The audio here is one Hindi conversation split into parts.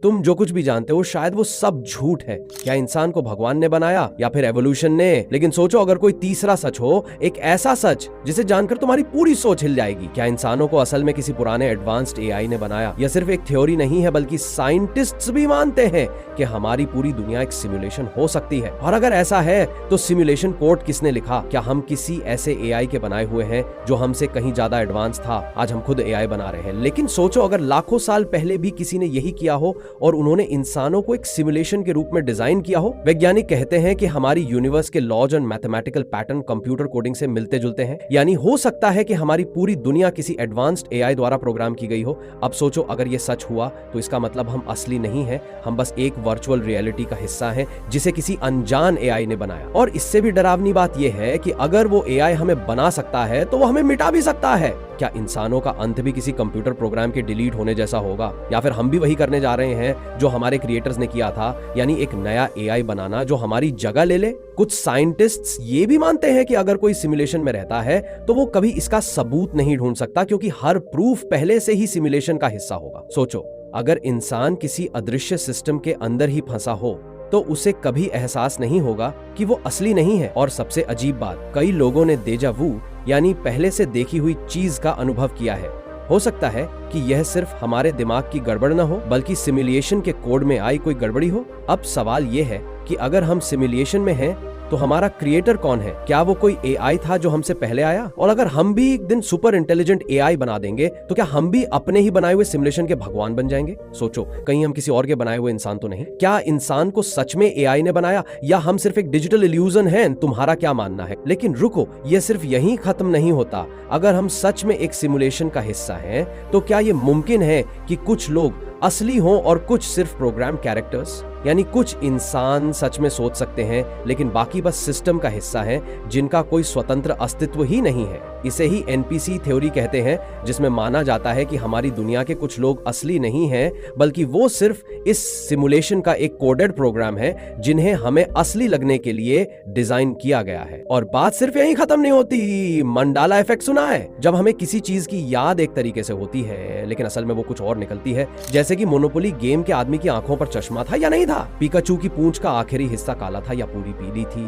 तुम जो कुछ भी जानते हो शायद वो सब झूठ है। क्या इंसान को भगवान ने बनाया या फिर एवोल्यूशन ने? लेकिन सोचो अगर कोई तीसरा सच हो, एक ऐसा सच जिसे जानकर तुम्हारी पूरी सोच हिल जाएगी। क्या इंसानों को असल में किसी पुराने एडवांस्ड एआई ने बनाया? यह सिर्फ एक थ्योरी नहीं है, बल्कि साइंटिस्ट्स भी मानते हैं कि हमारी पूरी दुनिया एक सिमुलेशन हो सकती है। और अगर ऐसा है तो सिमुलेशन कोड किसने लिखा? क्या हम किसी ऐसे एआई के बनाए हुए हैं जो हमसे कहीं ज्यादा एडवांस था? आज हम खुद एआई बना रहे हैं। लेकिन सोचो अगर लाखों साल पहले भी किसी ने यही किया हो और उन्होंने इंसानों को एक सिमुलेशन के रूप में डिजाइन किया हो। वैज्ञानिक कहते हैं कि हमारी यूनिवर्स के laws and mathematical pattern computer coding से मिलते जुलते हैं। यानी हो सकता है कि हमारी पूरी दुनिया किसी एडवांस्ड एआई द्वारा प्रोग्राम की गई हो। अब सोचो अगर यह सच हुआ तो इसका मतलब हम असली नहीं है, हम बस एक वर्चुअल रियलिटी का हिस्सा हैं जिसे किसी अनजान एआई ने बनाया। और इससे भी डरावनी बात यह है कि अगर वो एआई हमें बना सकता है तो वो हमें मिटा भी सकता है। क्या इंसानों का अंत भी किसी कंप्यूटर प्रोग्राम के डिलीट होने जैसा होगा? या फिर हम भी वही करने जा रहे हैं जो हमारे क्रिएटर्स ने किया था, यानी एक नया एआई बनाना जो हमारी जगह ले ले? कुछ साइंटिस्ट्स ये भी मानते हैं कि अगर कोई सिमुलेशन में रहता है तो वो कभी इसका सबूत नहीं ढूंढ सकता, क्योंकि हर प्रूफ पहले से ही सिमुलेशन का हिस्सा होगा। सोचो अगर इंसान किसी अदृश्य सिस्टम के अंदर ही फंसा हो तो उसे कभी एहसास नहीं होगा कि वो असली नहीं है। और सबसे अजीब बात, कई लोगों ने डेजा वू यानी पहले से देखी हुई चीज का अनुभव किया है। हो सकता है कि यह सिर्फ हमारे दिमाग की गड़बड़ न हो, बल्कि सिमुलेशन के कोड में आई कोई गड़बड़ी हो। अब सवाल यह है कि अगर हम सिमुलेशन में हैं तो हमारा क्रिएटर कौन है? क्या वो कोई एआई था जो हमसे पहले आया? और अगर हम भी एक दिन सुपर इंटेलिजेंट एआई बना देंगे तो क्या हम भी अपने ही बनाए हुए सिमुलेशन के भगवान बन जाएंगे? सोचो कहीं हम किसी और के बनाए हुए इंसान तो नहीं? क्या इंसान को सच में एआई ने बनाया या हम सिर्फ एक डिजिटल इल्यूजन हैं? तुम्हारा क्या मानना है? लेकिन रुको, यह सिर्फ यहीं खत्म नहीं होता। अगर हम सच में एक सिमुलेशन का हिस्सा हैं तो क्या यह मुमकिन है कि कुछ लोग असली हों और कुछ सिर्फ प्रोग्राम कैरेक्टर्स? यानी कुछ इंसान सच में सोच सकते हैं लेकिन बाकी बस सिस्टम का हिस्सा हैं जिनका कोई स्वतंत्र अस्तित्व ही नहीं है। इसे ही एनपीसी थ्योरी कहते हैं, जिसमें माना जाता है कि हमारी दुनिया के कुछ लोग असली नहीं हैं, बल्कि वो सिर्फ इस सिमुलेशन का एक कोडेड प्रोग्राम है जिन्हें हमें असली लगने के लिए डिजाइन किया गया है। और बात सिर्फ यहीं खत्म नहीं होती। मंडाला इफेक्ट सुना है? जब हमें किसी चीज की याद एक तरीके से होती है लेकिन असल में वो कुछ और निकलती है। जैसे कि मोनोपोली गेम के आदमी की आंखों पर चश्मा था या नहीं था? पिकाचू की पूंछ का आखिरी हिस्सा काला था या पूरी पीली थी?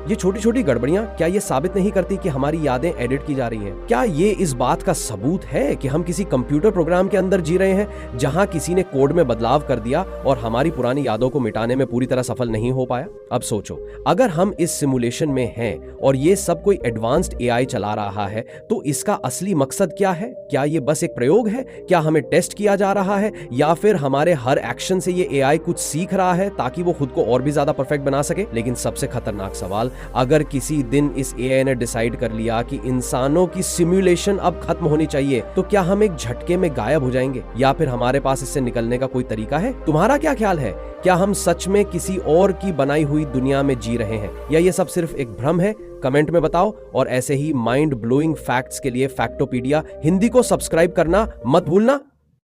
ये छोटी छोटी गड़बड़ियां क्या ये साबित नहीं करती कि हमारी यादें एडिट की जा रही हैं? क्या ये इस बात का सबूत है कि हम किसी कंप्यूटर प्रोग्राम के अंदर जी रहे हैं जहां किसी ने कोड में बदलाव कर दिया और हमारी पुरानी यादों को मिटाने में पूरी तरह सफल नहीं हो पाया? अब सोचो अगर हम इस सिमुलेशन में हैं और ये सब कोई एडवांस्ड एआई चला रहा है तो इसका असली मकसद क्या है? क्या ये बस एक प्रयोग है? क्या हमें टेस्ट किया जा रहा है या फिर हमारे हर एक्शन से ये एआई कुछ सीख रहा है ताकि वो खुद को और भी ज्यादा परफेक्ट बना सके? लेकिन सबसे खतरनाक सवाल, अगर किसी दिन इस एआई ने डिसाइड कर लिया कि इंसानों की सिमुलेशन अब खत्म होनी चाहिए तो क्या हम एक झटके में गायब हो जाएंगे या फिर हमारे पास इससे निकलने का कोई तरीका है? तुम्हारा क्या ख्याल है? क्या हम सच में किसी और की बनाई हुई दुनिया में जी रहे हैं या ये सब सिर्फ एक भ्रम है? कमेंट में बताओ। और ऐसे ही माइंड ब्लोइंग फैक्ट्स के लिए फैक्टोपीडिया हिंदी को सब्सक्राइब करना मत भूलना।